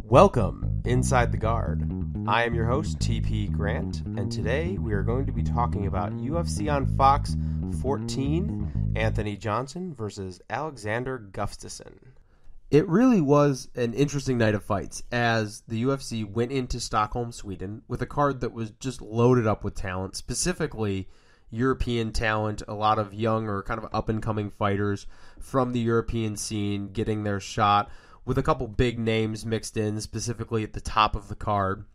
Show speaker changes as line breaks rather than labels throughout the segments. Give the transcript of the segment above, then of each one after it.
Welcome Inside the Guard. I am your host, TP Grant, and today we are going to be talking about UFC on Fox 14, Anthony Johnson versus Alexander Gustafsson. It really was an interesting night of fights as the UFC went into Stockholm, Sweden with a card that was just loaded up with talent, specifically European talent, a lot of young or kind of up-and-coming fighters from the European scene getting their shot, with a couple big names mixed in, specifically at the top of the card.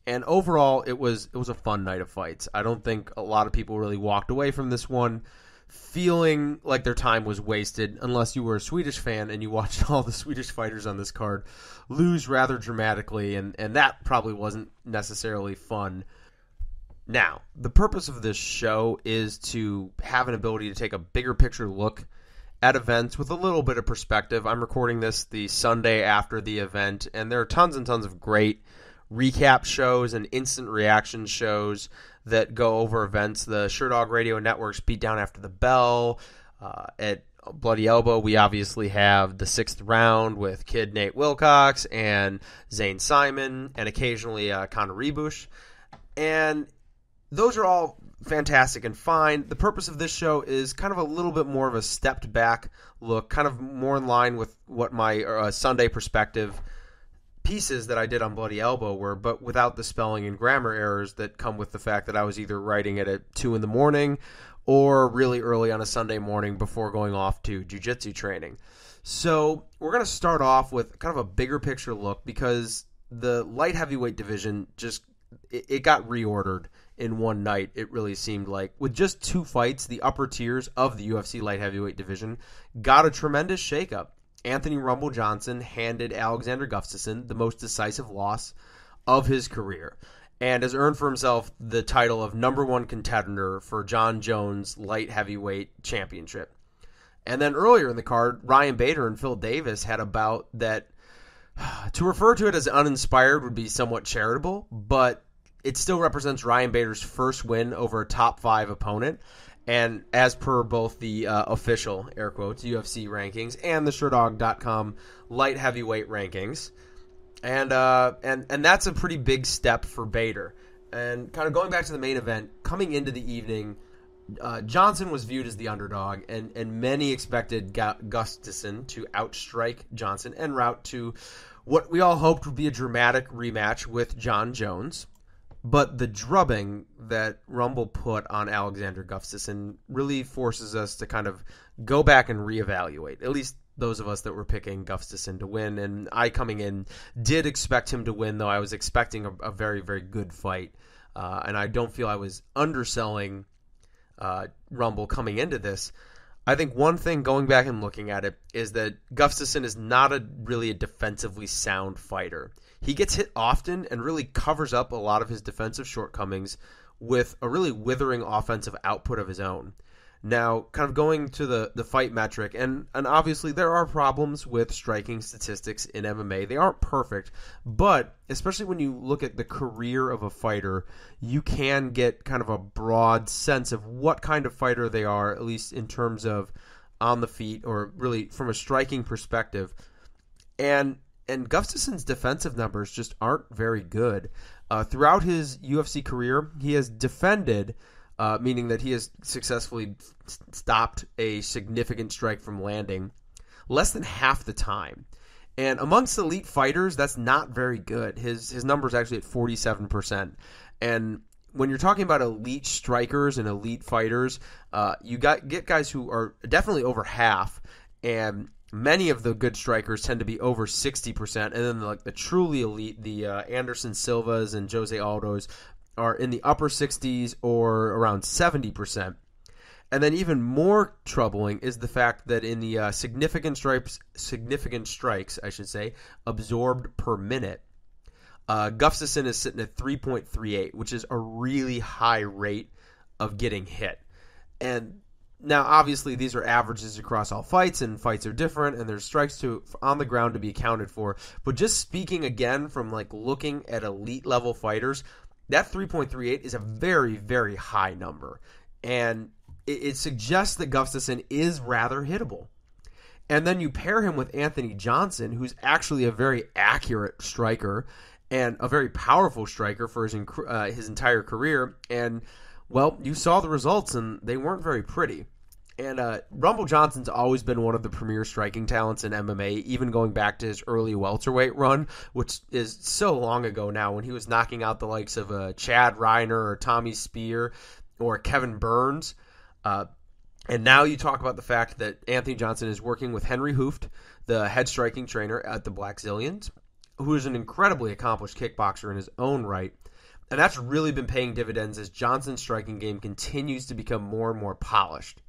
And overall, it was a fun night of fights. I don't think a lot of people really walked away from this one feeling like their time was wasted, unless you were a Swedish fan and you watched all the Swedish fighters on this card lose rather dramatically, and that probably wasn't necessarily fun. Now, the purpose of this show is to have an ability to take a bigger picture look at events with a little bit of perspective. I'm recording this the Sunday after the event, and there are tons and tons of great recap shows and instant reaction shows that go over events. The Sherdog Radio Network's Beat Down After the Bell. At Bloody Elbow, we obviously have the 6th Round with Kid Nate Wilcox and Zane Simon, and occasionally Conor Rebush. And those are all fantastic and fine. The purpose of this show is kind of a little bit more of a stepped back look, kind of more in line with what my Sunday perspective pieces that I did on Bloody Elbow were, but without the spelling and grammar errors that come with the fact that I was either writing it at 2 in the morning or really early on a Sunday morning before going off to jiu-jitsu training. So we're going to start off with kind of a bigger picture look because the light heavyweight division it got reordered in one night, it really seemed like. With just 2 fights, the upper tiers of the UFC light heavyweight division got a tremendous shakeup. Anthony Rumble Johnson handed Alexander Gustafsson the most decisive loss of his career and has earned for himself the title of #1 contender for John Jones light heavyweight championship. And then earlier in the card, Ryan Bader and Phil Davis had a bout that to refer to it as uninspired would be somewhat charitable, but it still represents Ryan Bader's first win over a top 5 opponent. And as per both the official, air quotes, UFC rankings and the Sherdog.com light heavyweight rankings. And that's a pretty big step for Bader. And kind of going back to the main event, coming into the evening, Johnson was viewed as the underdog, and many expected Gustafsson to outstrike Johnson en route to what we all hoped would be a dramatic rematch with John Jones. But the drubbing that Rumble put on Alexander Gustafsson really forces us to kind of go back and reevaluate, at least those of us that were picking Gustafsson to win. And I, coming in, did expect him to win, though I was expecting a very, very good fight. And I don't feel I was underselling Rumble coming into this. I think one thing, going back and looking at it, is that Gustafsson is not really a defensively sound fighter. He gets hit often and really covers up a lot of his defensive shortcomings with a really withering offensive output of his own. Now, kind of going to the fight metric, and obviously there are problems with striking statistics in MMA. They aren't perfect, but especially when you look at the career of a fighter, you can get kind of a broad sense of what kind of fighter they are, at least in terms of on the feet or really from a striking perspective. And Gustafsson's defensive numbers just aren't very good. Throughout his UFC career, he has defended, meaning that he has successfully stopped a significant strike from landing, less than half the time. And amongst elite fighters, that's not very good. His number is actually at 47%. And when you're talking about elite strikers and elite fighters, you get guys who are definitely over half, and many of the good strikers tend to be over 60%, and then the truly elite, the Anderson Silvas and Jose Aldos, are in the upper 60s or around 70%. And then even more troubling is the fact that in the significant strikes, I should say, absorbed per minute, Gustafsson is sitting at 3.38, which is a really high rate of getting hit. And now, obviously, these are averages across all fights, and fights are different, and there's strikes on the ground to be accounted for. But just speaking again from looking at elite level fighters, that 3.38 is a very, very high number. And it suggests that Gustafsson is rather hittable. And then you pair him with Anthony Johnson, who's actually a very accurate striker and a very powerful striker for his entire career. And, well, you saw the results, and they weren't very pretty. And Rumble Johnson's always been one of the premier striking talents in MMA, even going back to his early welterweight run, which is so long ago now, when he was knocking out the likes of Chad Reiner or Tommy Spear or Kevin Burns. And now you talk about the fact that Anthony Johnson is working with Henry Hooft, the head striking trainer at the Black Zillions, who is an incredibly accomplished kickboxer in his own right. And that's really been paying dividends as Johnson's striking game continues to become more and more polished.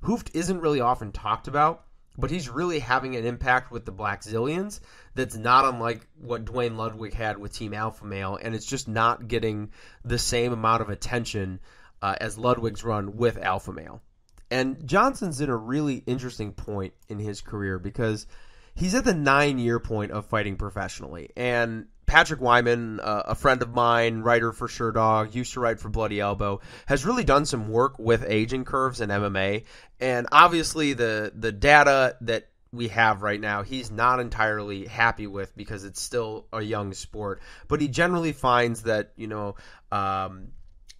Hooft isn't really often talked about, but he's really having an impact with the Black Zillions that's not unlike what Duane Ludwig had with Team Alpha Male, and it's just not getting the same amount of attention as Ludwig's run with Alpha Male. And Johnson's in a really interesting point in his career because he's at the 9-year point of fighting professionally. And Patrick Wyman, a friend of mine, writer for Sherdog, used to write for Bloody Elbow, has really done some work with aging curves in MMA. And obviously the data that we have right now, he's not entirely happy with because it's still a young sport. But he generally finds that,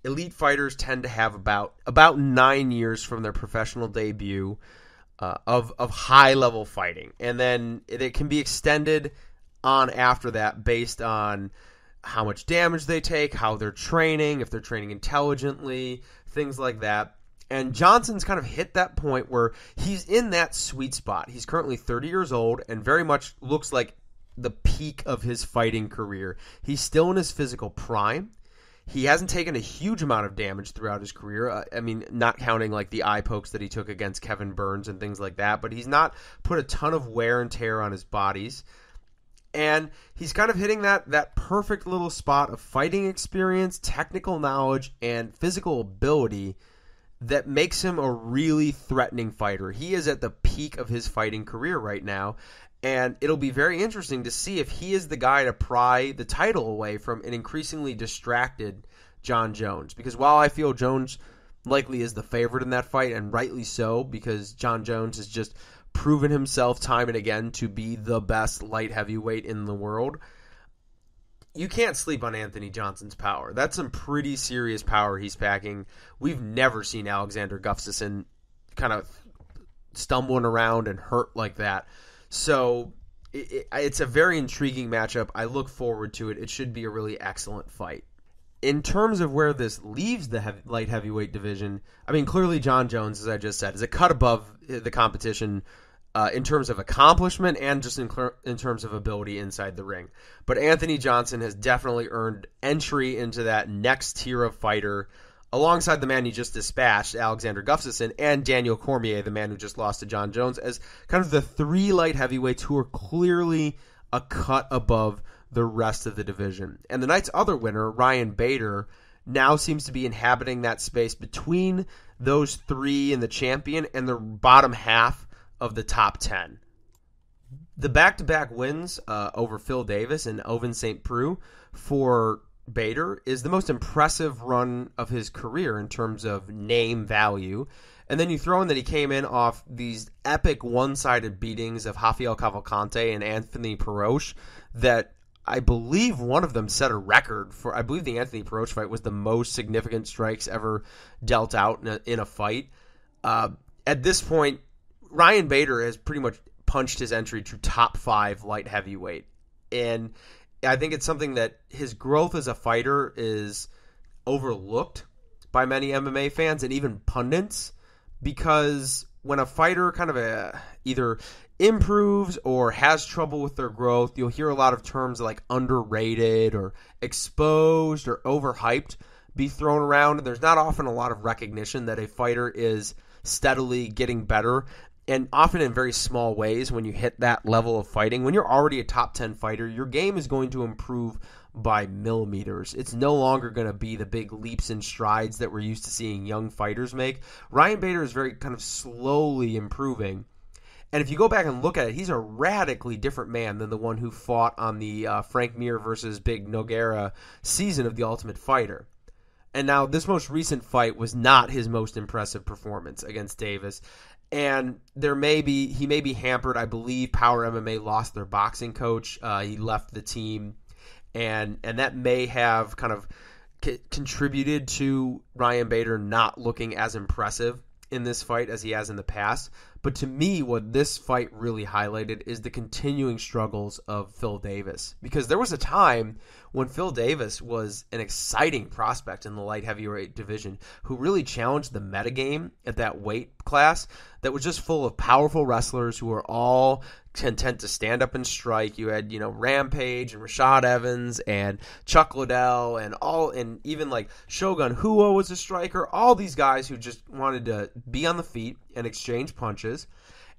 elite fighters tend to have about 9 years from their professional debut of high-level fighting. And then it can be extended on after that based on how much damage they take, how they're training, if they're training intelligently, things like that. And Johnson's kind of hit that point where he's in that sweet spot. He's currently 30 years old and very much looks like the peak of his fighting career. He's still in his physical prime. He hasn't taken a huge amount of damage throughout his career. Not counting like the eye pokes that he took against Kevin Burns and things like that, but he's not put a ton of wear and tear on his bodies. And he's kind of hitting that perfect little spot of fighting experience, technical knowledge, and physical ability that makes him a really threatening fighter. He is at the peak of his fighting career right now, and it'll be very interesting to see if he is the guy to pry the title away from an increasingly distracted Jon Jones. Because while I feel Jones likely is the favorite in that fight, and rightly so, because Jon Jones has just proven himself time and again to be the best light heavyweight in the world, you can't sleep on Anthony Johnson's power. That's some pretty serious power he's packing. We've never seen Alexander Gustafsson kind of stumbling around and hurt like that. So it's a very intriguing matchup. I look forward to it. It should be a really excellent fight. In terms of where this leaves the light heavyweight division, clearly Jon Jones, as I just said, is a cut above the competition in terms of accomplishment and just in terms of ability inside the ring. But Anthony Johnson has definitely earned entry into that next tier of fighter alongside the man he just dispatched, Alexander Gustafsson, and Daniel Cormier, the man who just lost to Jon Jones, as kind of the three light heavyweights who are clearly a cut above the rest of the division. And the night's other winner, Ryan Bader, now seems to be inhabiting that space between those three and the champion and the bottom half of the top 10. The back-to-back wins over Phil Davis and Ovince St. Preux for Bader is the most impressive run of his career in terms of name value. And then you throw in that he came in off these epic one-sided beatings of Rafael Cavalcante and Anthony Perosh that I believe one of them set a record for. I believe the Anthony Perosh fight was the most significant strikes ever dealt out in a fight. At this point, Ryan Bader has pretty much punched his entry to top 5 light heavyweight. And I think it's something that his growth as a fighter is overlooked by many MMA fans and even pundits, because when a fighter kind of either improves or has trouble with their growth, you'll hear a lot of terms like underrated or exposed or overhyped be thrown around, and there's not often a lot of recognition that a fighter is steadily getting better, and often in very small ways. When you hit that level of fighting, when you're already a top 10 fighter, your game is going to improve by millimeters. It's no longer going to be the big leaps and strides that we're used to seeing young fighters make. Ryan Bader is very kind of slowly improving. And if you go back and look at it, he's a radically different man than the one who fought on the Frank Mir versus Big Nogueira season of The Ultimate Fighter. And now this most recent fight was not his most impressive performance against Davis. And he may be hampered. I believe Power MMA lost their boxing coach. He left the team, and that may have kind of contributed to Ryan Bader not looking as impressive in this fight as he has in the past. But to me, what this fight really highlighted is the continuing struggles of Phil Davis. Because there was a time when Phil Davis was an exciting prospect in the light heavyweight division who really challenged the metagame at that weight class that was just full of powerful wrestlers who were all content to stand up and strike. You had, Rampage and Rashad Evans and Chuck Liddell and even like Shogun Hua was a striker. All these guys who just wanted to be on the feet and exchange punches.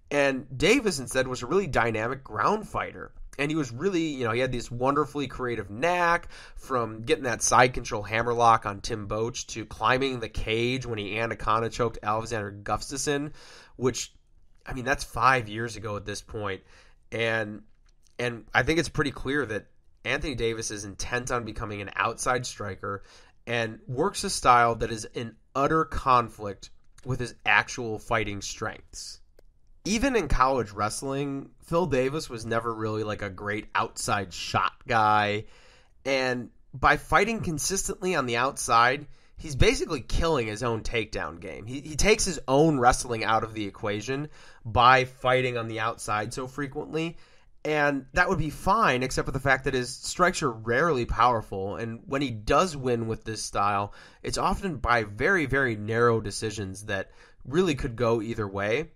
And Davis instead was a really dynamic ground fighter. And he was really, he had this wonderfully creative knack from getting that side control hammerlock on Tim Boach to climbing the cage when he anaconda choked Alexander Gustafsson, which, that's 5 years ago at this point. And I think it's pretty clear that Anthony Davis is intent on becoming an outside striker and works a style that is in utter conflict with his actual fighting strengths. Even in college wrestling, Phil Davis was never really like a great outside shot guy. And by fighting consistently on the outside, he's basically killing his own takedown game. He takes his own wrestling out of the equation by fighting on the outside so frequently. And that would be fine, except for the fact that his strikes are rarely powerful. And when he does win with this style, it's often by very, very narrow decisions that really could go either way.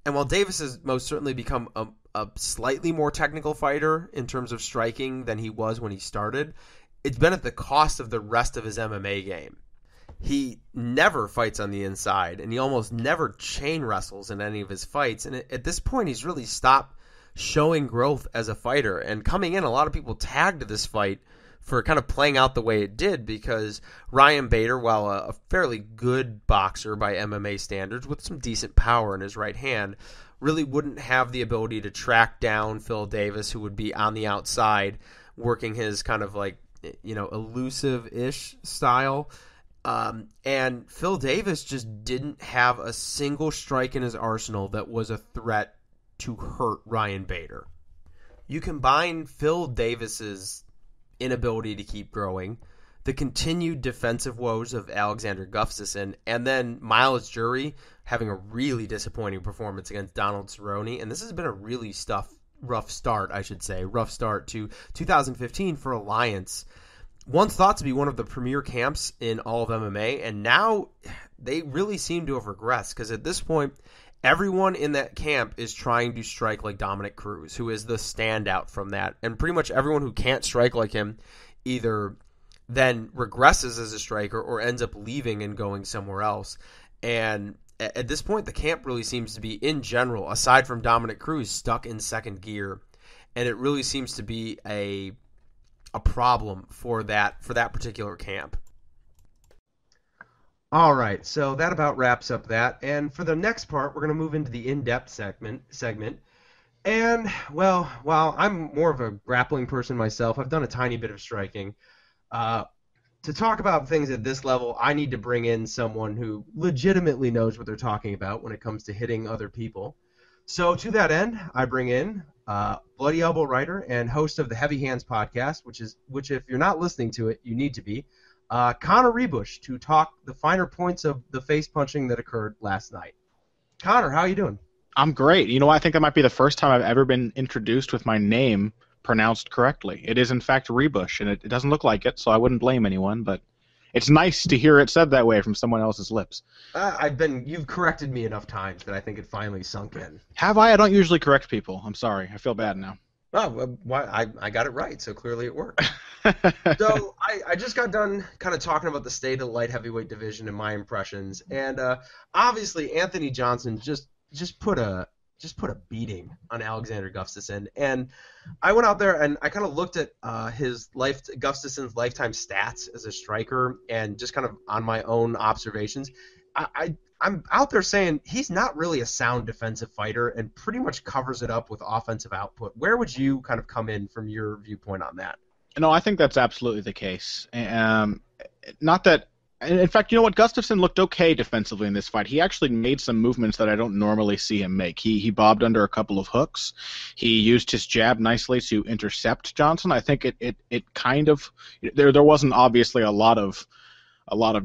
And while Davis has most certainly become a slightly more technical fighter in terms of striking than he was when he started, it's been at the cost of the rest of his MMA game. He never fights on the inside, and he almost never chain wrestles in any of his fights. And at this point, he's really stopped showing growth as a fighter. And coming in, a lot of people tagged this fight for kind of playing out the way it did because Ryan Bader, while a fairly good boxer by MMA standards with some decent power in his right hand, really wouldn't have the ability to track down Phil Davis, who would be on the outside working his kind of like, elusive-ish style. And Phil Davis just didn't have a single strike in his arsenal that was a threat to hurt Ryan Bader. You combine Phil Davis's inability to keep growing, the continued defensive woes of Alexander Gustafsson, and then Miles Jury having a really disappointing performance against Donald Cerrone. And this has been a really rough start to 2015 for Alliance. Once thought to be one of the premier camps in all of MMA, and now they really seem to have regressed because at this point, everyone in that camp is trying to strike like Dominic Cruz, who is the standout from that. And pretty much everyone who can't strike like him either then regresses as a striker or ends up leaving and going somewhere else. And at this point, the camp really seems to be, in general, aside from Dominic Cruz, stuck in second gear. And it really seems to be a problem for that particular camp. All right, so that about wraps up that. And for the next part, we're going to move into the in-depth segment. And, well, while I'm more of a grappling person myself, I've done a tiny bit of striking. To talk about things at this level, I need to bring in someone who legitimately knows what they're talking about when it comes to hitting other people. So to that end, I bring in Bloody Elbow writer and host of the Heavy Hands podcast, which if you're not listening to it, you need to be. Connor Rebush to talk the finer points of the face punching that occurred last night. Connor, how are you doing?
I'm great. I think that might be the first time I've ever been introduced with my name pronounced correctly. It is, in fact, Rebush, and it doesn't look like it, so I wouldn't blame anyone, but it's nice to hear it said that way from someone else's lips.
You've corrected me enough times that I think it finally sunk in.
Have I? I don't usually correct people. I'm sorry. I feel bad now.
Oh, I got it right, so clearly it worked. So I just got done kind of talking about the state of the light heavyweight division and my impressions, and obviously Anthony Johnson just put a beating on Alexander Gustafsson, and I went out there and I kind of looked at Gustafsson's lifetime stats as a striker, and just kind of on my own observations, I'm out there saying he's not really a sound defensive fighter and pretty much covers it up with offensive output. Where would you kind of come in from your viewpoint on that?
No, I think that's absolutely the case. Not that And in fact, you know what? Gustafsson looked okay defensively in this fight. He actually made some movements that I don't normally see him make. He bobbed under a couple of hooks. He used his jab nicely to intercept Johnson. I think it kind of there wasn't obviously a lot of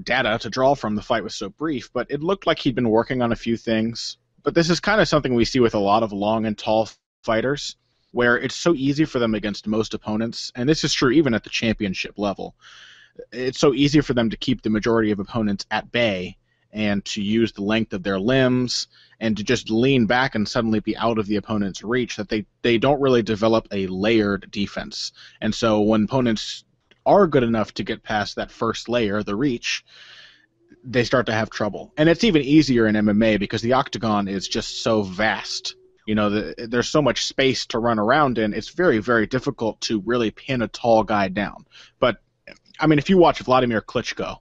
data to draw from. The fight was so brief, but it looked like he'd been working on a few things. But this is kind of something we see with a lot of long and tall fighters, where it's so easy for them against most opponents, and this is true even at the championship level. It's so easy for them to keep the majority of opponents at bay and to use the length of their limbs and to just lean back and suddenly be out of the opponent's reach that they don't really develop a layered defense. And so when opponents are good enough to get past that first layer, the reach, they start to have trouble. And it's even easier in MMA because the octagon is just so vast. You know, there's so much space to run around in. It's very, very difficult to really pin a tall guy down. But I mean, if you watch Vladimir Klitschko,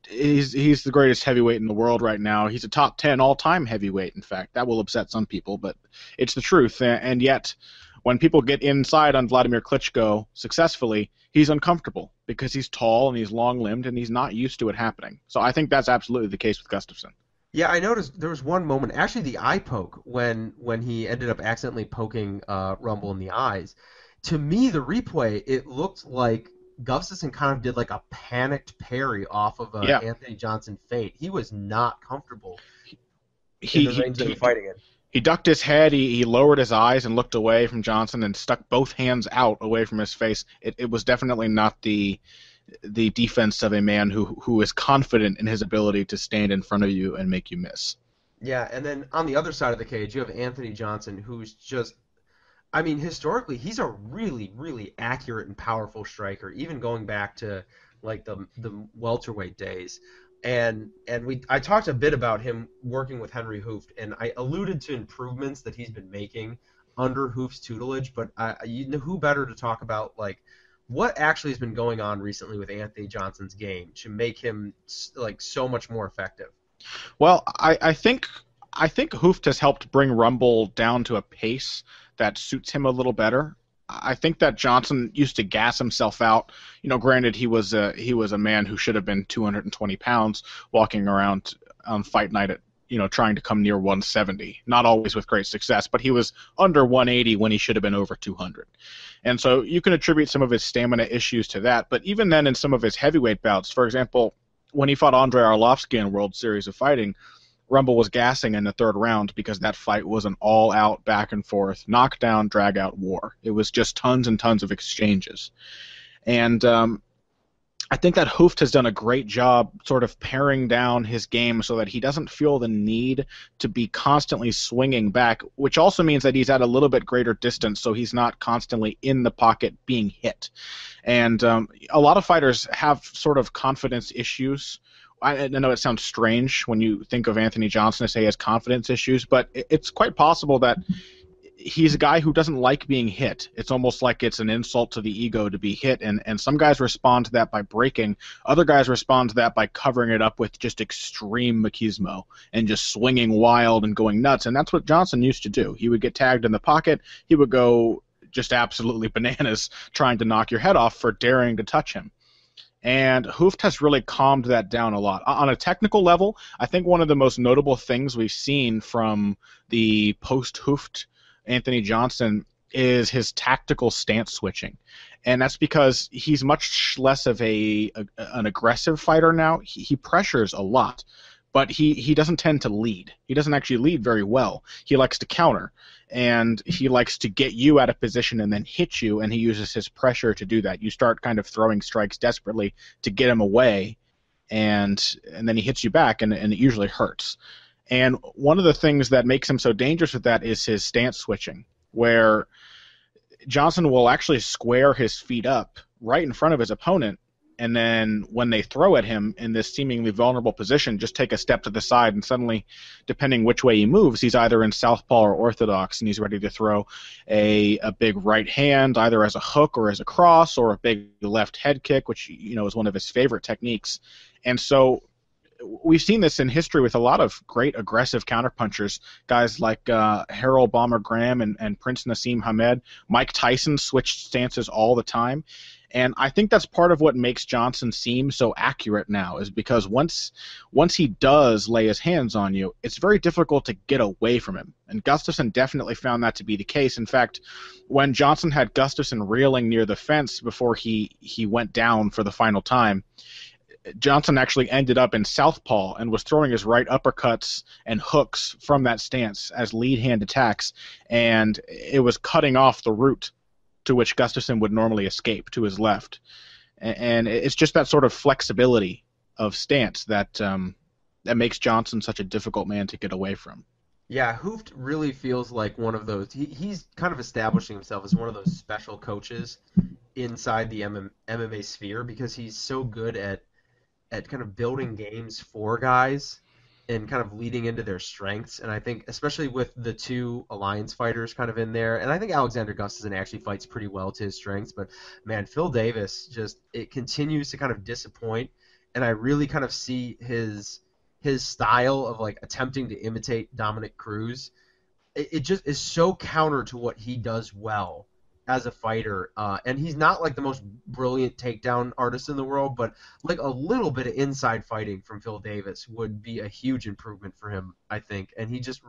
he's the greatest heavyweight in the world right now. He's a top 10 all-time heavyweight, in fact. That will upset some people, but it's the truth. And yet, when people get inside on Vladimir Klitschko successfully, he's uncomfortable because he's tall and he's long-limbed and he's not used to it happening. So I think that's absolutely the case with Gustafsson.
Yeah, I noticed there was one moment, actually the eye poke, when he ended up accidentally poking Rumble in the eyes. To me, the replay, it looked like Gustafsson kind of did like a panicked parry off of Anthony Johnson feint. He was not comfortable in the range that he was fighting in.
He ducked his head, he lowered his eyes and looked away from Johnson and stuck both hands out away from his face. It was definitely not the defense of a man who is confident in his ability to stand in front of you and make you miss.
Yeah, and then on the other side of the cage, you have Anthony Johnson, who's just, I mean, historically, he's a really, really accurate and powerful striker, even going back to like the welterweight days. And I talked a bit about him working with Henry Hooft, and I alluded to improvements that he's been making under Hooft's tutelage. But you know, who better to talk about like what actually has been going on recently with Anthony Johnson's game to make him like so much more effective?
Well, I think Hooft has helped bring Rumble down to a pace that suits him a little better. I think that Johnson used to gas himself out. You know, granted, he was a man who should have been 220 pounds walking around on fight night at, you know, trying to come near 170. Not always with great success, but he was under 180 when he should have been over 200. And so you can attribute some of his stamina issues to that. But even then, in some of his heavyweight bouts, for example, when he fought Andrei Arlovsky in World Series of Fighting, Rumble was gassing in the third round because that fight was an all-out back-and-forth, knockdown, drag-out war. It was just tons and tons of exchanges. And I think that Hooft has done a great job sort of paring down his game so that he doesn't feel the need to be constantly swinging back, which also means that he's at a little bit greater distance, so he's not constantly in the pocket being hit. And a lot of fighters have sort of confidence issues. I know it sounds strange when you think of Anthony Johnson to say he has confidence issues, but it's quite possible that he's a guy who doesn't like being hit. It's almost like it's an insult to the ego to be hit, and some guys respond to that by breaking. Other guys respond to that by covering it up with just extreme machismo and just swinging wild and going nuts, and that's what Johnson used to do. He would get tagged in the pocket. He would go just absolutely bananas trying to knock your head off for daring to touch him. And Hooft has really calmed that down a lot. On a technical level, I think one of the most notable things we've seen from the post-Hooft Anthony Johnson is his tactical stance switching. And that's because he's much less of an aggressive fighter now. He pressures a lot, but he doesn't tend to lead. He doesn't actually lead very well. He likes to counter, and he likes to get you out of position and then hit you, and he uses his pressure to do that. You start kind of throwing strikes desperately to get him away, and then he hits you back, and it usually hurts. And one of the things that makes him so dangerous with that is his stance switching, where Johnson will actually square his feet up right in front of his opponent, and then when they throw at him in this seemingly vulnerable position, just take a step to the side, and suddenly, depending which way he moves, he's either in southpaw or orthodox, and he's ready to throw a big right hand, either as a hook or as a cross, or a big left head kick, which, you know, is one of his favorite techniques. And so we've seen this in history with a lot of great aggressive counterpunchers, guys like Harold Bomber Graham and Prince Nassim Hamed. Mike Tyson switched stances all the time. And I think that's part of what makes Johnson seem so accurate now, is because once he does lay his hands on you, it's very difficult to get away from him. And Gustafsson definitely found that to be the case. In fact, when Johnson had Gustafsson reeling near the fence before he went down for the final time, Johnson actually ended up in southpaw and was throwing his right uppercuts and hooks from that stance as lead hand attacks, and it was cutting off the route to which Gustafsson would normally escape to his left. And it's just that sort of flexibility of stance that makes Johnson such a difficult man to get away from.
Yeah, Hooft really feels like one of those. He's kind of establishing himself as one of those special coaches inside the MMA sphere, because he's so good at kind of building games for guys and kind of leading into their strengths. And I think especially with the two alliance fighters kind of in there, and I think Alexander Gustafsson actually fights pretty well to his strengths, but man, Phil Davis it continues to kind of disappoint, and I really kind of see his style of like attempting to imitate Dominic Cruz. It just is so counter to what he does well as a fighter, and he's not like the most brilliant takedown artist in the world, but like a little bit of inside fighting from Phil Davis would be a huge improvement for him, I think, and he just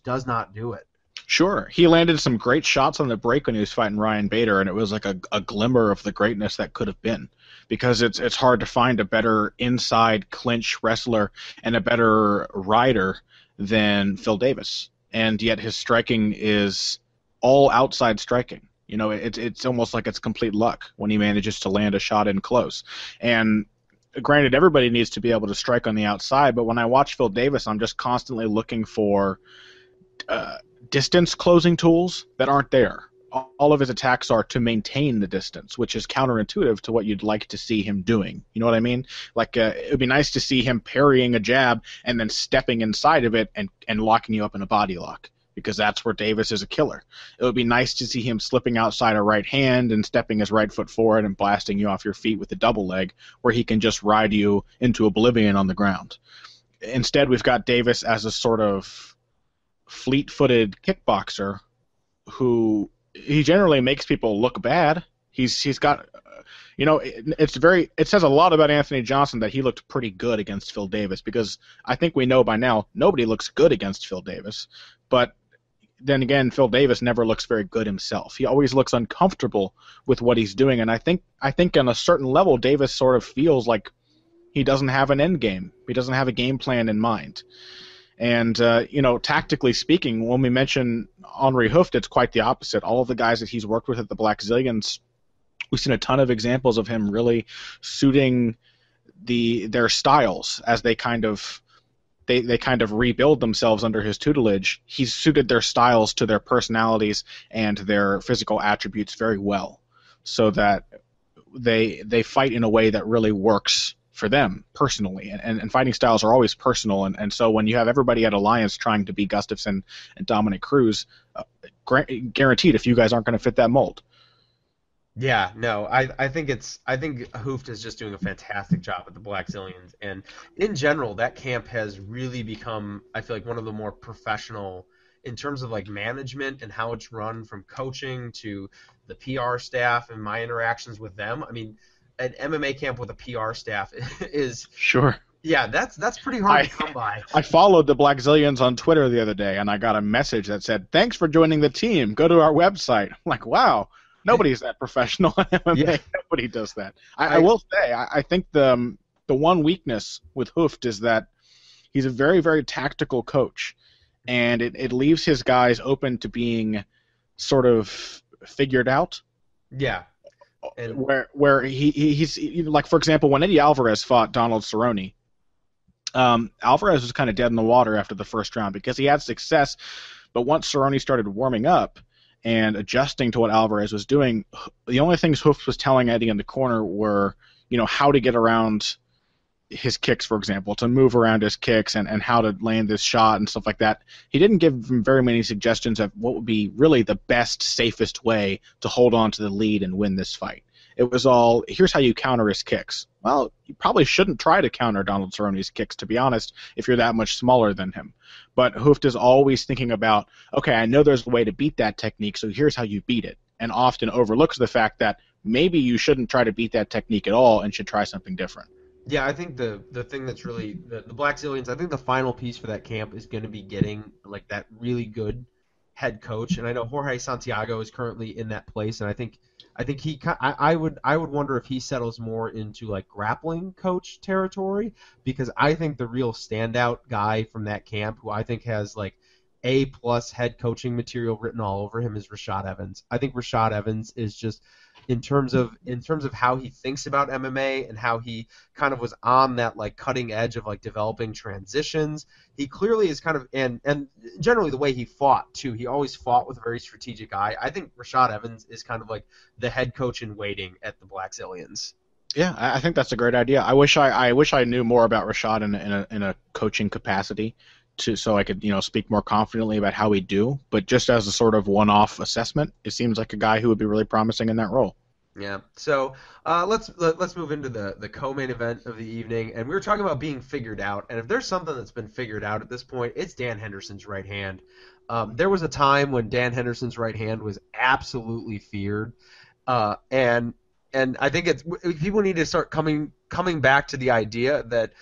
does not do it.
Sure, he landed some great shots on the break when he was fighting Ryan Bader, and it was like a glimmer of the greatness that could have been, because it's hard to find a better inside clinch wrestler and a better rider than Phil Davis, and yet his striking is all outside striking. You know, it's almost like it's complete luck when he manages to land a shot in close. And granted, everybody needs to be able to strike on the outside, but when I watch Phil Davis, I'm just constantly looking for distance closing tools that aren't there. All of his attacks are to maintain the distance, which is counterintuitive to what you'd like to see him doing. You know what I mean? Like, it would be nice to see him parrying a jab and then stepping inside of it and locking you up in a body lock, because that's where Davis is a killer. It would be nice to see him slipping outside a right hand and stepping his right foot forward and blasting you off your feet with a double leg, where he can just ride you into oblivion on the ground. Instead, we've got Davis as a sort of fleet-footed kickboxer who he generally makes people look bad. He's got, it says a lot about Anthony Johnson that he looked pretty good against Phil Davis, because I think we know by now nobody looks good against Phil Davis, but then again, Phil Davis never looks very good himself. He always looks uncomfortable with what he's doing, and I think on a certain level, Davis sort of feels like he doesn't have an end game. He doesn't have a game plan in mind. And, tactically speaking, when we mention Henri Hooft, it's quite the opposite. All of the guys that he's worked with at the Black Zillions, we've seen a ton of examples of him really suiting their styles as they kind of rebuild themselves under his tutelage. He's suited their styles to their personalities and their physical attributes very well, so that they fight in a way that really works for them personally. And fighting styles are always personal, and so when you have everybody at Alliance trying to be Gustafsson and Dominic Cruz, guaranteed if you guys aren't going to fit that mold.
Yeah, no, I think Hooft is just doing a fantastic job at the Black Zillions, and in general, that camp has really become, I feel like, one of the more professional in terms of like management and how it's run, from coaching to the PR staff and my interactions with them. I mean, an MMA camp with a PR staff is
sure.
Yeah, that's pretty hard to come by.
I followed the Black Zillions on Twitter the other day, and I got a message that said, "Thanks for joining the team. Go to our website." I'm like, wow. Nobody's that professional in MMA. Yeah. Nobody does that. I will say, I think the one weakness with Hooft is that he's a very, very tactical coach, and it leaves his guys open to being sort of figured out.
Yeah.
And where he's like, for example, when Eddie Alvarez fought Donald Cerrone, Alvarez was kind of dead in the water after the first round because he had success, but once Cerrone started warming up and adjusting to what Alvarez was doing, the only things Hooft was telling Eddie in the corner were, how to get around his kicks, for example, to move around his kicks and how to land this shot and stuff like that. He didn't give him very many suggestions of what would be really the best, safest way to hold on to the lead and win this fight. It was all, here's how you counter his kicks. Well, you probably shouldn't try to counter Donald Cerrone's kicks, to be honest, if you're that much smaller than him. But Hooft is always thinking about, okay, I know there's a way to beat that technique, so here's how you beat it. And often overlooks the fact that maybe you shouldn't try to beat that technique at all and should try something different.
Yeah, I think the thing that's really the Black Zillions. I think the final piece for that camp is going to be getting like that really good head coach. And I know Jorge Santiago is currently in that place, and I think I would wonder if he settles more into like grappling coach territory, because I think the real standout guy from that camp, who I think has like A+ head coaching material written all over him, is Rashad Evans. I think Rashad Evans is just, in terms of how he thinks about MMA and how he kind of was on that like cutting edge of like developing transitions. He clearly is kind of, and generally the way he fought too. He always fought with a very strategic eye. I think Rashad Evans is kind of like the head coach in waiting at the Black Zillions.
Yeah, I think that's a great idea. I wish I knew more about Rashad in a coaching capacity, so I could speak more confidently about how we do. But just as a sort of one-off assessment, it seems like a guy who would be really promising in that role.
Yeah. So let's move into the co-main event of the evening, and we were talking about being figured out. And if there's something that's been figured out at this point, it's Dan Henderson's right hand. There was a time when Dan Henderson's right hand was absolutely feared, and I think people need to start coming back to the idea that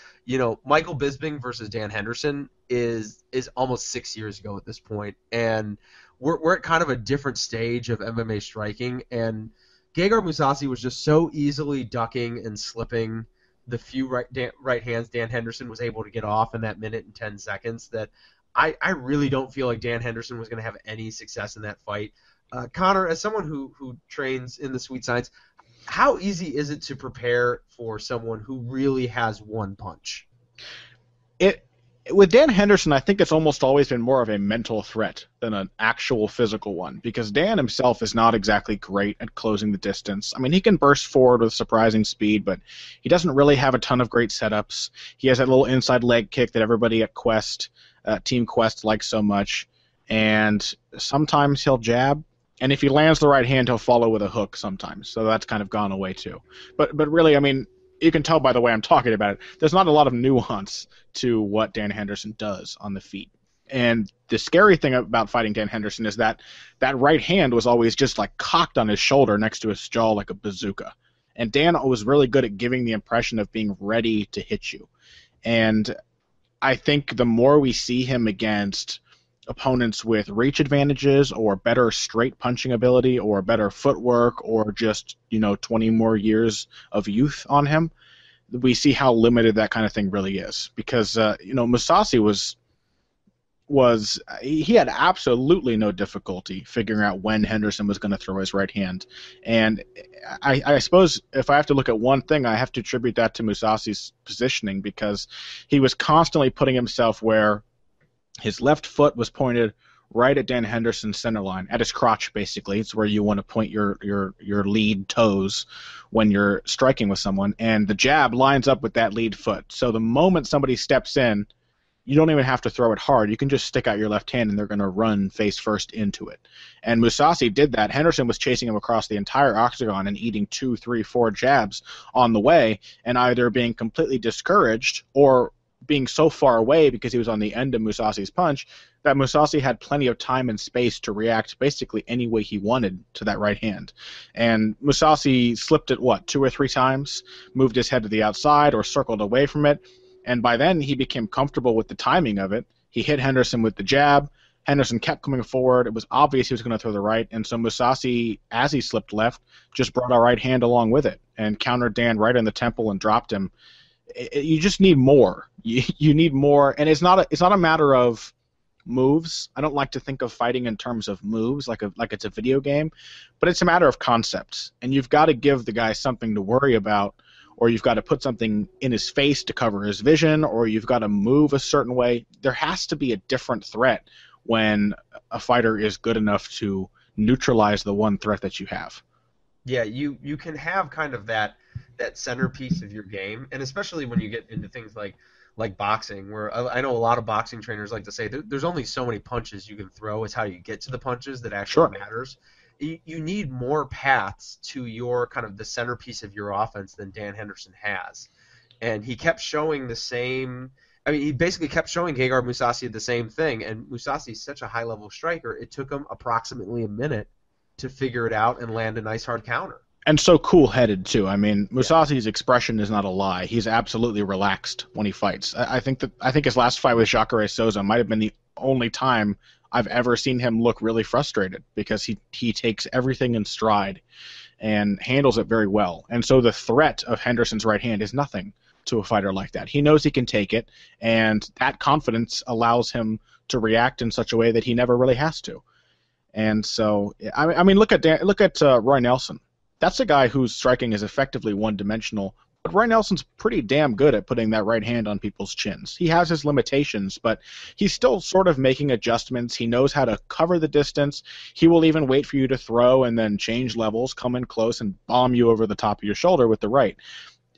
Michael Bisping versus Dan Henderson is almost 6 years ago at this point, and we're at kind of a different stage of MMA striking, and Gegard Mousasi was just so easily ducking and slipping the few right hands Dan Henderson was able to get off in that minute and 10 seconds that I really don't feel like Dan Henderson was going to have any success in that fight. Connor, as someone who trains in the sweet science, how easy is it to prepare for someone who really has one punch?
With Dan Henderson, I think it's almost always been more of a mental threat than an actual physical one, because Dan himself is not exactly great at closing the distance. I mean, he can burst forward with surprising speed, but he doesn't really have a ton of great setups. He has that little inside leg kick that everybody at Team Quest likes so much, and sometimes he'll jab, and if he lands the right hand, he'll follow with a hook sometimes, so that's kind of gone away too. But really, I mean, you can tell by the way I'm talking about it, there's not a lot of nuance to what Dan Henderson does on the feet. And the scary thing about fighting Dan Henderson is that right hand was always just like cocked on his shoulder next to his jaw like a bazooka. And Dan was really good at giving the impression of being ready to hit you. And I think the more we see him against opponents with reach advantages or better straight punching ability or better footwork or just 20 more years of youth on him, we see how limited that kind of thing really is. Because Mousasi he had absolutely no difficulty figuring out when Henderson was going to throw his right hand. And I suppose if I have to look at one thing, I have to attribute that to Mousasi's positioning, because he was constantly putting himself where his left foot was pointed right at Dan Henderson's center line, at his crotch, basically. It's where you want to point your lead toes when you're striking with someone, and the jab lines up with that lead foot. So the moment somebody steps in, you don't even have to throw it hard. You can just stick out your left hand, and they're going to run face first into it. And Mousasi did that. Henderson was chasing him across the entire octagon and eating 2, 3, 4 jabs on the way, and either being completely discouraged or being so far away because he was on the end of Mousasi's punch that Mousasi had plenty of time and space to react basically any way he wanted to that right hand. And Mousasi slipped it, 2 or 3 times, moved his head to the outside or circled away from it, and by then he became comfortable with the timing of it. He hit Henderson with the jab. Henderson kept coming forward. It was obvious he was going to throw the right, and so Mousasi, as he slipped left, just brought a right hand along with it and countered Dan right in the temple and dropped him. You just need more. You need more, and it's not a matter of moves. I don't like to think of fighting in terms of moves like it's a video game, but it's a matter of concepts, and you've got to give the guy something to worry about, or you've got to put something in his face to cover his vision, or you've got to move a certain way. There has to be a different threat when a fighter is good enough to neutralize the one threat that you have.
Yeah, you can have kind of that centerpiece of your game, and especially when you get into things like boxing, where I know a lot of boxing trainers like to say there's only so many punches you can throw. It's how you get to the punches that actually matters. you need more paths to your kind of the centerpiece of your offense than Dan Henderson has. And he kept showing the same. I mean, he basically kept showing Gegard Mousasi the same thing. And Mousasi is such a high-level striker, it took him approximately a minute to figure it out and land a nice hard counter.
And so cool-headed, too. I mean, Mousasi's expression is not a lie. He's absolutely relaxed when he fights. I think his last fight with Jacare Souza might have been the only time I've ever seen him look really frustrated, because he takes everything in stride and handles it very well. And so the threat of Henderson's right hand is nothing to a fighter like that. He knows he can take it, and that confidence allows him to react in such a way that he never really has to. And so, I mean, look at Roy Nelson. That's a guy whose striking is effectively one-dimensional, but Roy Nelson's pretty damn good at putting that right hand on people's chins. He has his limitations, but he's still sort of making adjustments. He knows how to cover the distance. He will even wait for you to throw and then change levels, come in close, and bomb you over the top of your shoulder with the right.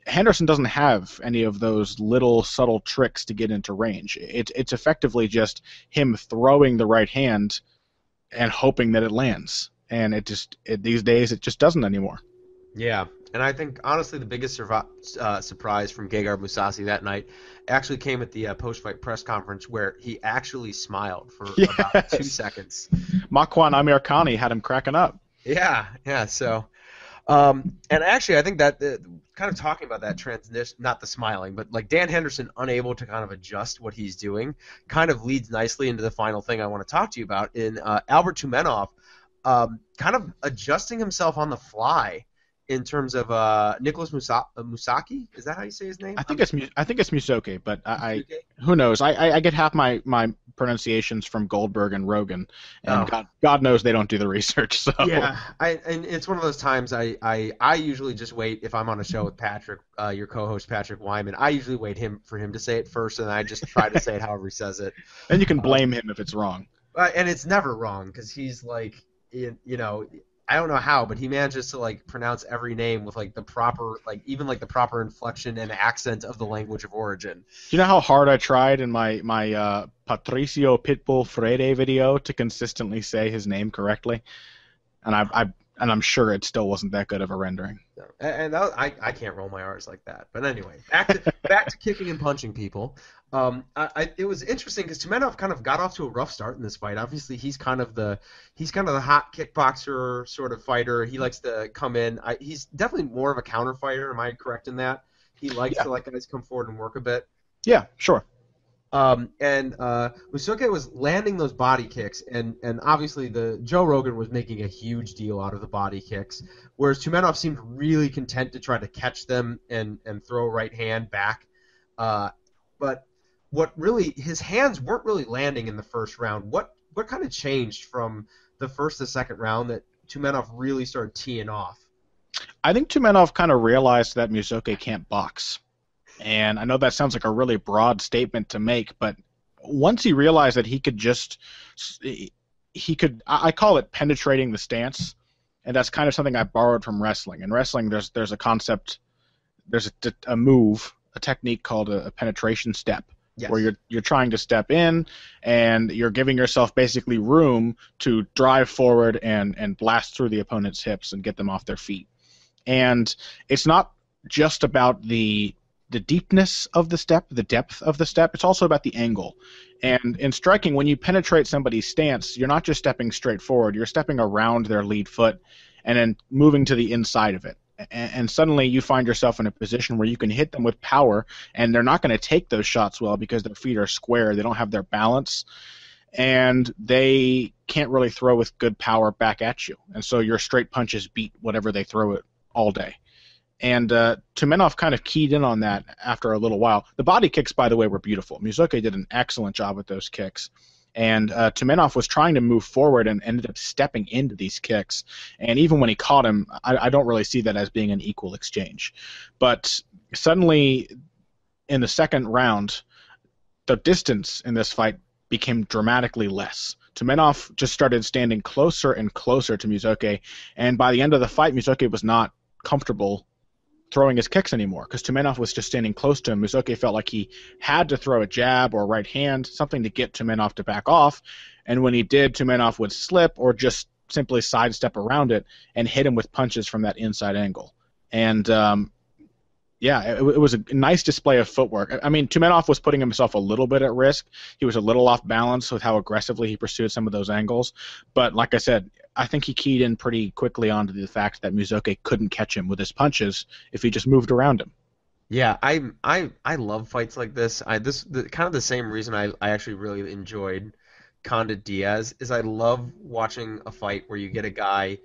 Henderson doesn't have any of those little subtle tricks to get into range. It's effectively just him throwing the right hand and hoping that it lands. And these days it just doesn't anymore.
Yeah, and I think honestly the biggest surprise from Gegard Mousasi that night actually came at the post-fight press conference, where he actually smiled for about 2 seconds.
Makwan Amirkhani had him cracking up.
Yeah. So, and actually I think that kind of talking about that transition, not the smiling, but like Dan Henderson unable to kind of adjust what he's doing, kind of leads nicely into the final thing I want to talk to you about in Albert Tumenov. Kind of adjusting himself on the fly in terms of Nicholas Mousaki. Is that how you say his name?
I think it's Musoke, but who knows? I get half my pronunciations from Goldberg and Rogan, and God knows they don't do the research. So
yeah, and it's one of those times I usually just wait if I'm on a show with Patrick, your co-host Patrick Wyman. I usually wait for him to say it first, and I just try to say it however he says it.
And you can blame him if it's wrong.
And it's never wrong, because he's like, you know, I don't know how, but he manages to like pronounce every name with like the proper, like even like the proper inflection and accent of the language of origin.
Do you know how hard I tried in my Patricio Pitbull Freire video to consistently say his name correctly, and I'm sure it still wasn't that good of a rendering.
And I can't roll my R's like that. But anyway, back to kicking and punching people. It was interesting because Tumenov kind of got off to a rough start in this fight. Obviously, he's kind of the hot kickboxer sort of fighter. He likes to come in. He's definitely more of a counter fighter. Am I correct in that? He likes to let guys come forward and work a bit.
Yeah, sure.
And Musoke was landing those body kicks, and obviously Joe Rogan was making a huge deal out of the body kicks, whereas Tumenov seemed really content to try to catch them and throw a right hand back. But his hands weren't really landing in the first round. What kind of changed from the first to second round that Tumenov really started teeing off?
I think Tumenov kind of realized that Musoke can't box. And I know that sounds like a really broad statement to make, but once he realized that I call it penetrating the stance, and that's kind of something I borrowed from wrestling. In wrestling, there's a concept, there's a move, a technique called a penetration step, yes, where you're trying to step in, and you're giving yourself basically room to drive forward and blast through the opponent's hips and get them off their feet. And it's not just about the deepness of the step, the depth of the step, it's also about the angle. And in striking, when you penetrate somebody's stance, you're not just stepping straight forward, you're stepping around their lead foot and then moving to the inside of it. And suddenly you find yourself in a position where you can hit them with power, and they're not going to take those shots well because their feet are square, they don't have their balance, and they can't really throw with good power back at you. And so your straight punches beat whatever they throw it all day. And Tumenov kind of keyed in on that after a little while. The body kicks, by the way, were beautiful. Musoke did an excellent job with those kicks. And Tumenov was trying to move forward and ended up stepping into these kicks. And even when he caught him, I don't really see that as being an equal exchange. But suddenly, in the second round, the distance in this fight became dramatically less. Tumenov just started standing closer and closer to Musoke. And by the end of the fight, Musoke was not comfortable throwing his kicks anymore because Tumenov was just standing close to him. Musoke felt like he had to throw a jab or a right hand, something to get Tumenov to back off. And when he did, Tumenov would slip or just simply sidestep around it and hit him with punches from that inside angle. And yeah, it was a nice display of footwork. I mean, Tumenov was putting himself a little bit at risk. He was a little off balance with how aggressively he pursued some of those angles. But like I said, I think he keyed in pretty quickly onto the fact that Musoke couldn't catch him with his punches if he just moved around him.
Yeah, I love fights like this. Kind of the same reason I actually really enjoyed Condit Diaz is I love watching a fight where you get a guy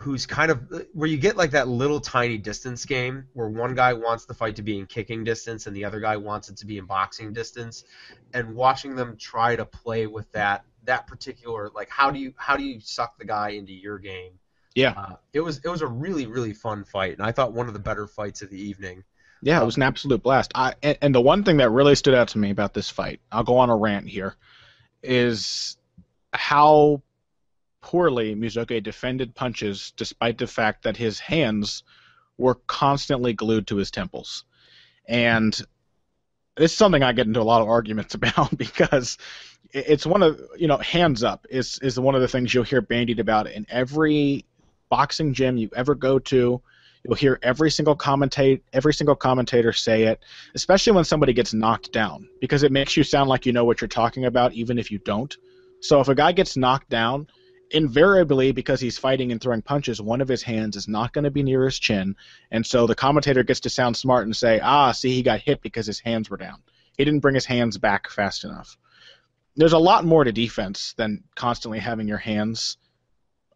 who's kind of where you get like that little tiny distance game where one guy wants the fight to be in kicking distance and the other guy wants it to be in boxing distance, and watching them try to play with that particular, like, how do you suck the guy into your game.
Yeah.
It was a really, really fun fight, and I thought one of the better fights of the evening.
Yeah, it was an absolute blast. And the one thing that really stood out to me about this fight, I'll go on a rant here, is how poorly Musoke defended punches despite the fact that his hands were constantly glued to his temples. And this is something I get into a lot of arguments about because it's one of, hands up is one of the things you'll hear bandied about in every boxing gym you ever go to. You'll hear every single commentator say it, especially when somebody gets knocked down, because it makes you sound like you know what you're talking about, even if you don't. So if a guy gets knocked down, invariably, because he's fighting and throwing punches, one of his hands is not going to be near his chin, and so the commentator gets to sound smart and say, see, he got hit because his hands were down. He didn't bring his hands back fast enough. There's a lot more to defense than constantly having your hands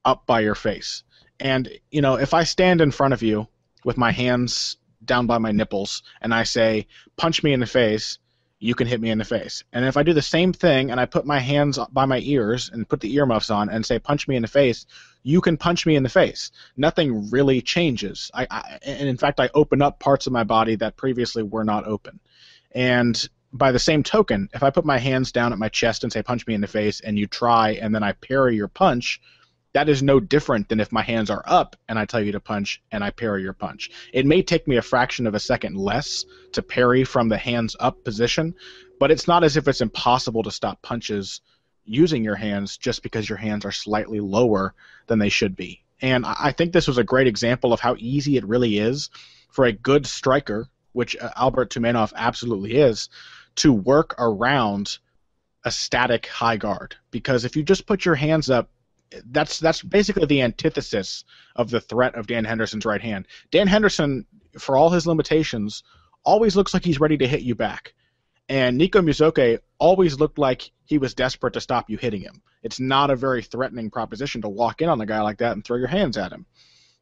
up by your face. And, if I stand in front of you with my hands down by my nipples and I say, punch me in the face, you can hit me in the face. And if I do the same thing and I put my hands by my ears and put the earmuffs on and say, punch me in the face, you can punch me in the face. Nothing really changes. And in fact, I open up parts of my body that previously were not open. And by the same token, if I put my hands down at my chest and say, punch me in the face, and you try and then I parry your punch, that is no different than if my hands are up and I tell you to punch and I parry your punch. It may take me a fraction of a second less to parry from the hands up position, but it's not as if it's impossible to stop punches using your hands just because your hands are slightly lower than they should be. And I think this was a great example of how easy it really is for a good striker, which Albert Tumenov absolutely is, to work around a static high guard. Because if you just put your hands up, that's basically the antithesis of the threat of Dan Henderson's right hand. Dan Henderson, for all his limitations, always looks like he's ready to hit you back. And Nico Musoke always looked like he was desperate to stop you hitting him. It's not a very threatening proposition to walk in on a guy like that and throw your hands at him.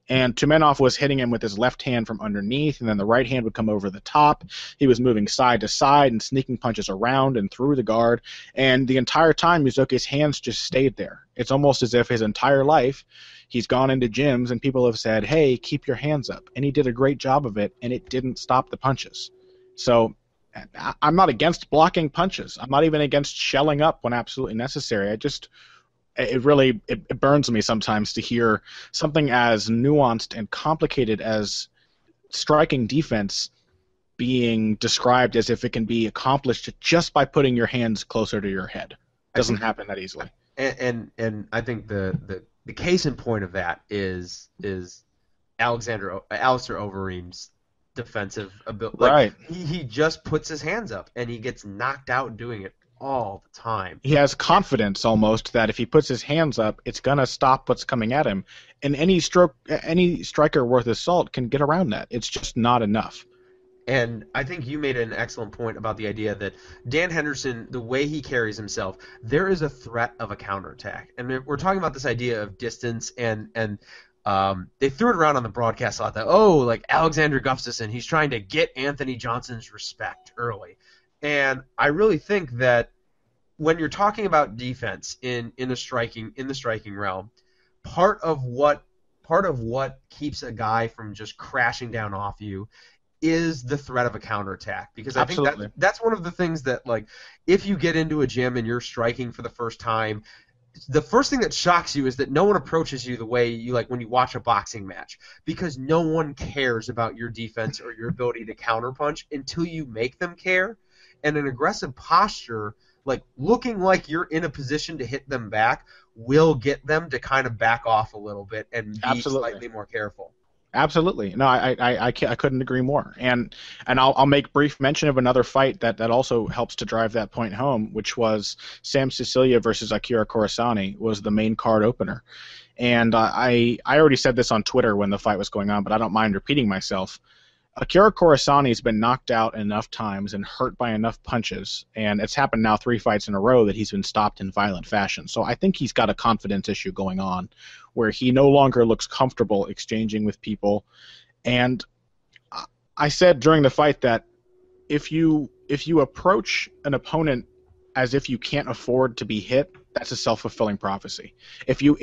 And Tumenov was hitting him with his left hand from underneath, and then the right hand would come over the top. He was moving side to side and sneaking punches around and through the guard. And the entire time, Musoke's hands just stayed there. It's almost as if his entire life he's gone into gyms and people have said, hey, keep your hands up. And he did a great job of it, and it didn't stop the punches. So I'm not against blocking punches. I'm not even against shelling up when absolutely necessary. It burns me sometimes to hear something as nuanced and complicated as striking defense being described as if it can be accomplished just by putting your hands closer to your head. It doesn't happen that easily.
And I think the case in point of that is Alistair Overeem's defensive ability.
Right.
He just puts his hands up and he gets knocked out doing it all the time.
He has confidence almost that if he puts his hands up, it's gonna stop what's coming at him. And any striker worth his salt can get around that. It's just not enough.
And I think you made an excellent point about the idea that Dan Henderson, the way he carries himself, there is a threat of a counterattack. And we're talking about this idea of distance, and they threw it around on the broadcast a lot that, like Alexander Gustafsson, he's trying to get Anthony Johnson's respect early. And I really think that when you're talking about defense in the striking realm, part of what keeps a guy from just crashing down off you is the threat of a counterattack. Because I think that's one of the things that, like, if you get into a gym and you're striking for the first time, the first thing that shocks you is that no one approaches you the way you like when you watch a boxing match, because no one cares about your defense or your ability to counterpunch until you make them care. And an aggressive posture like looking like you're in a position to hit them back will get them to kind of back off a little bit and be
Absolutely.
slightly more careful.
Absolutely. No, I couldn't agree more. And I'll make brief mention of another fight that also helps to drive that point home, which was Sam Sicilia versus Akira Kurosani was the main card opener. And I already said this on Twitter when the fight was going on, but I don't mind repeating myself. Akira Kurosani's been knocked out enough times and hurt by enough punches, and it's happened now 3 fights in a row that he's been stopped in violent fashion. So I think he's got a confidence issue going on where he no longer looks comfortable exchanging with people. And I said during the fight that if you approach an opponent as if you can't afford to be hit, that's a self-fulfilling prophecy. If you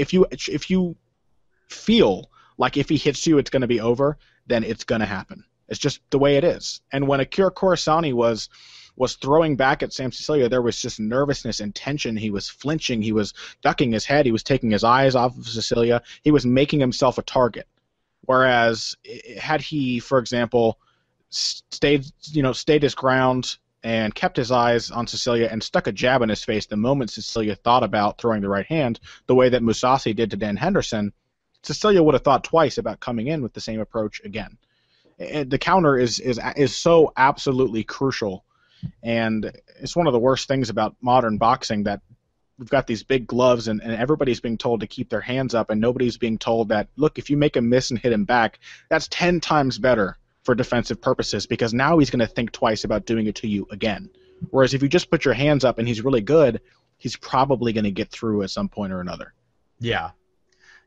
feel like if he hits you it's going to be over, then it's going to happen. It's just the way it is. And when Akira Kurosani was throwing back at Sam Sicilia, there was just nervousness and tension. He was flinching. He was ducking his head. He was taking his eyes off of Sicilia. He was making himself a target. Whereas had he, for example, stayed his ground and kept his eyes on Sicilia and stuck a jab in his face the moment Sicilia thought about throwing the right hand, the way that Mousasi did to Dan Henderson, Sicilia would have thought twice about coming in with the same approach again. The counter is so absolutely crucial, and it's one of the worst things about modern boxing that we've got these big gloves and everybody's being told to keep their hands up, and nobody's being told that, look, if you make a miss and hit him back, that's 10 times better for defensive purposes because now he's going to think twice about doing it to you again. Whereas if you just put your hands up and he's really good, he's probably going to get through at some point or another.
Yeah.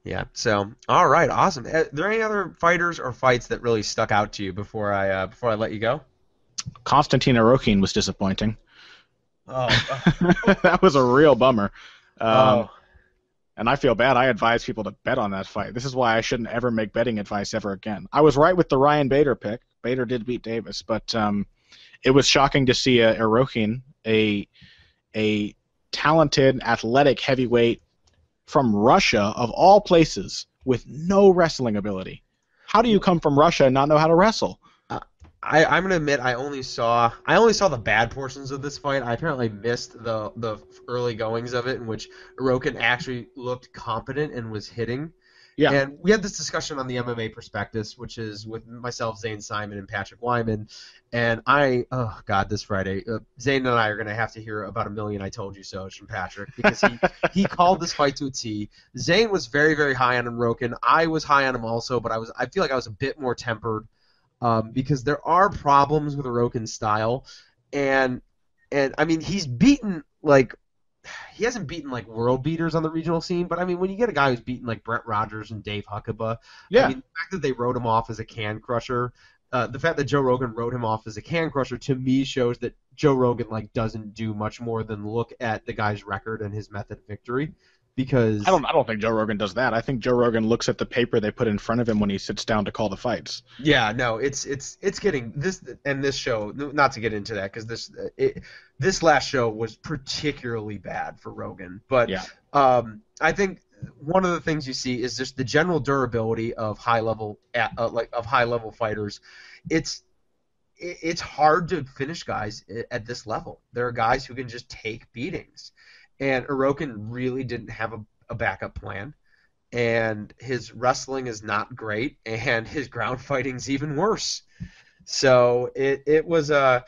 Yeah. So, all right, awesome. Are there any other fighters or fights that really stuck out to you before I let you go?
Konstantin Arokin was disappointing.
Oh,
that was a real bummer.
Oh.
And I feel bad. I advise people to bet on that fight. This is why I shouldn't ever make betting advice ever again. I was right with the Ryan Bader pick. Bader did beat Davis, but it was shocking to see Arokin, a talented, athletic heavyweight from Russia, of all places, with no wrestling ability. How do you come from Russia and not know how to wrestle?
I'm gonna admit I only saw the bad portions of this fight. I apparently missed the early goings of it, in which Arokin actually looked competent and was hitting.
Yeah.
And we had this discussion on the MMA Prospectus, which is with myself, Zane Simon, and Patrick Wyman. And this Friday, Zane and I are going to have to hear about a million I told you so's from Patrick, because he called this fight to a T. Zane was very, very high on Arokin. I was high on him also, but I feel like I was a bit more tempered because there are problems with Arokin's style. And I mean, he's beaten, like, he hasn't beaten like world beaters on the regional scene, but I mean, when you get a guy who's beaten like Brett Rogers and Dave Huckabee,
yeah.
I mean, the fact that they wrote him off as a can crusher, the fact that Joe Rogan wrote him off as a can crusher, to me shows that Joe Rogan like doesn't do much more than look at the guy's record and his method of victory. Because
I don't think Joe Rogan does that. I think Joe Rogan looks at the paper they put in front of him when he sits down to call the fights.
Yeah, no, it's getting this, and this show, not to get into that, because this last show was particularly bad for Rogan. But
yeah.
I think one of the things you see is just the general durability of high level fighters. It's hard to finish guys at this level. There are guys who can just take beatings. And Arokin really didn't have a backup plan, and his wrestling is not great, and his ground fighting's even worse. So it was I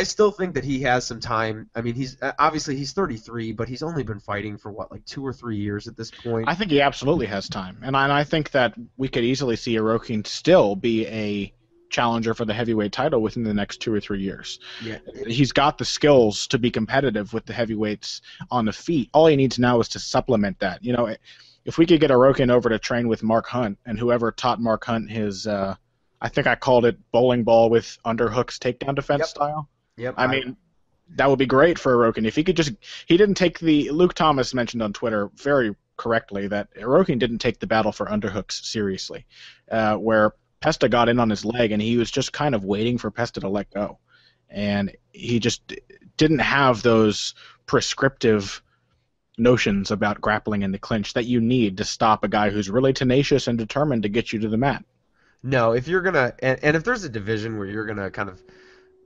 still think that he has some time. I mean, he's 33, but he's only been fighting for like 2 or 3 years at this point.
I think he absolutely has time, and I think that we could easily see Arokin still be a challenger for the heavyweight title within the next 2 or 3 years.
Yeah.
He's got the skills to be competitive with the heavyweights on the feet. All he needs now is to supplement that. You know, if we could get Arokin over to train with Mark Hunt, and whoever taught Mark Hunt his, I think I called it bowling ball with underhooks takedown defense style.
Yep.
I mean, that would be great for Arokin. If he could he didn't take Luke Thomas mentioned on Twitter very correctly that Arokin didn't take the battle for underhooks seriously, where Pesta got in on his leg, and he was just kind of waiting for Pesta to let go. And he just didn't have those prescriptive notions about grappling in the clinch that you need to stop a guy who's really tenacious and determined to get you to the mat.
No, if you're going to – and if there's a division where you're going to kind of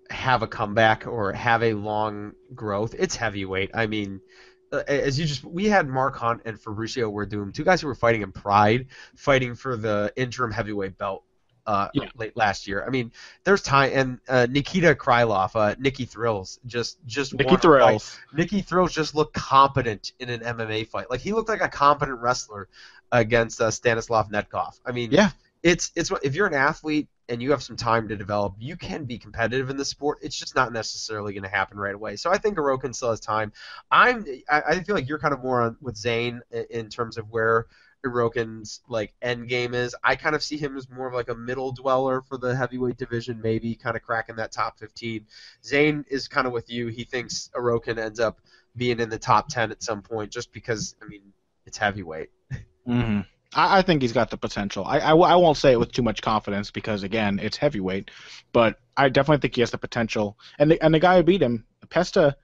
have a comeback or have a long growth, it's heavyweight. I mean, we had Mark Hunt and Fabricio Werdum, two guys who were fighting in Pride, fighting for the interim heavyweight belt late last year. I mean, there's time, and Nikita Krylov, Nicky Thrills, just
Nicky Thrills.
Nicky Thrills just looked competent in an MMA fight. Like, he looked like a competent wrestler against Stanislav Netkov. I mean,
yeah,
it's if you're an athlete and you have some time to develop, you can be competitive in the sport. It's just not necessarily going to happen right away. So I think Arokin still has time. I feel like you're kind of more on with Zane in terms of where Arokin's like end game is. I kind of see him as more of like a middle dweller for the heavyweight division, maybe kind of cracking that top 15. Zane is kind of with you. He thinks Arokin ends up being in the top 10 at some point, just because, I mean, it's heavyweight.
Mm-hmm. I think he's got the potential. I won't say it with too much confidence because, again, it's heavyweight, but I definitely think he has the potential. And the guy who beat him, Pesta,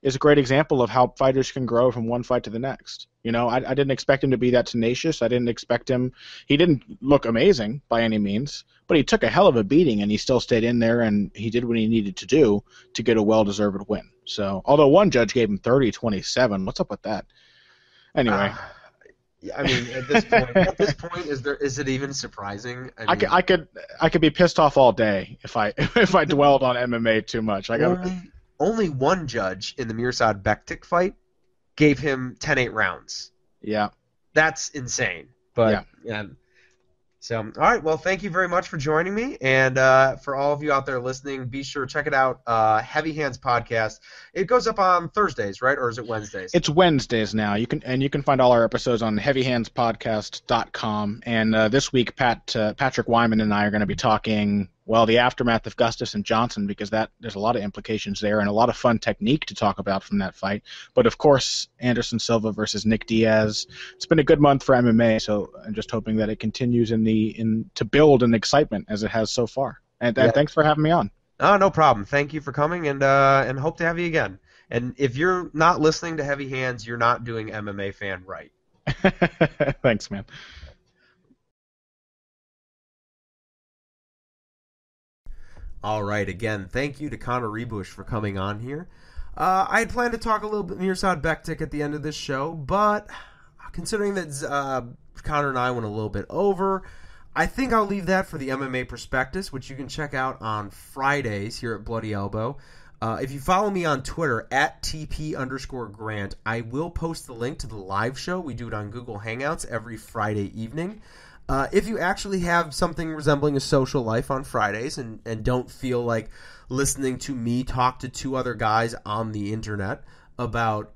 is a great example of how fighters can grow from one fight to the next. You know, I didn't expect him to be that tenacious. I didn't expect him. He didn't look amazing by any means, but he took a hell of a beating, and he still stayed in there, and he did what he needed to do to get a well-deserved win. So, although one judge gave him 30-27, what's up with that? Anyway.
I mean, at this point, is it even surprising?
I could be pissed off all day if I dwelled on MMA too much.
Only one judge in the Mirsad Bektic fight gave him 10-8 rounds.
Yeah,
that's insane. But yeah. So, all right. Well, thank you very much for joining me, and for all of you out there listening, be sure to check it out. Heavy Hands Podcast. It goes up on Thursdays, right, or is it Wednesdays?
It's Wednesdays now. You can find all our episodes on HeavyHandsPodcast.com. And this week, Patrick Wyman and I are going to be talking, well, the aftermath of Gustafsson and Johnson, because there's a lot of implications there and a lot of fun technique to talk about from that fight. But of course, Anderson Silva versus Nick Diaz. It's been a good month for MMA, so I'm just hoping that it continues to build an excitement as it has so far. And thanks for having me on.
Oh, no problem. Thank you for coming, and hope to have you again. And if you're not listening to Heavy Hands, you're not doing MMA fan right.
Thanks, man.
All right, again, thank you to Connor Rebush for coming on here. I had planned to talk a little bit Mirsad Bektic at the end of this show, but considering that Connor and I went a little bit over, I think I'll leave that for the MMA Prospectus, which you can check out on Fridays here at Bloody Elbow. If you follow me on Twitter, at @TP_Grant, I will post the link to the live show. We do it on Google Hangouts every Friday evening. If you actually have something resembling a social life on Fridays and don't feel like listening to me talk to two other guys on the internet about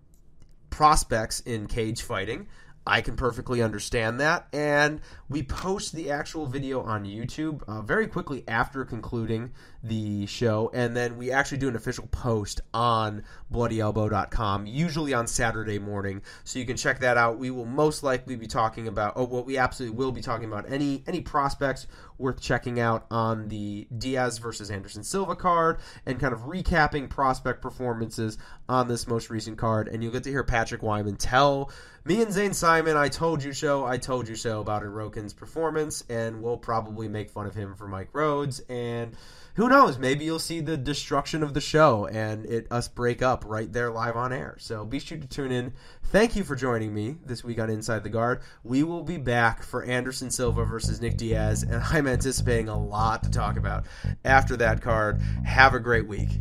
prospects in cage fighting, I can perfectly understand that. And we post the actual video on YouTube very quickly after concluding the show, and then we actually do an official post on BloodyElbow.com, usually on Saturday morning, so you can check that out. We will most likely be talking about, we absolutely will be talking about any prospects worth checking out on the Diaz versus Anderson Silva card, and kind of recapping prospect performances on this most recent card. And you'll get to hear Patrick Wyman tell me and Zane Simon, I told you so about Arokin's performance, and we'll probably make fun of him for Mike Rhodes, and who knows, maybe you'll see the destruction of the show and us break up right there live on air. So be sure to tune in. Thank you for joining me this week on Inside the Guard. We will be back for Anderson Silva versus Nick Diaz, and I'm anticipating a lot to talk about after that card. Have a great week.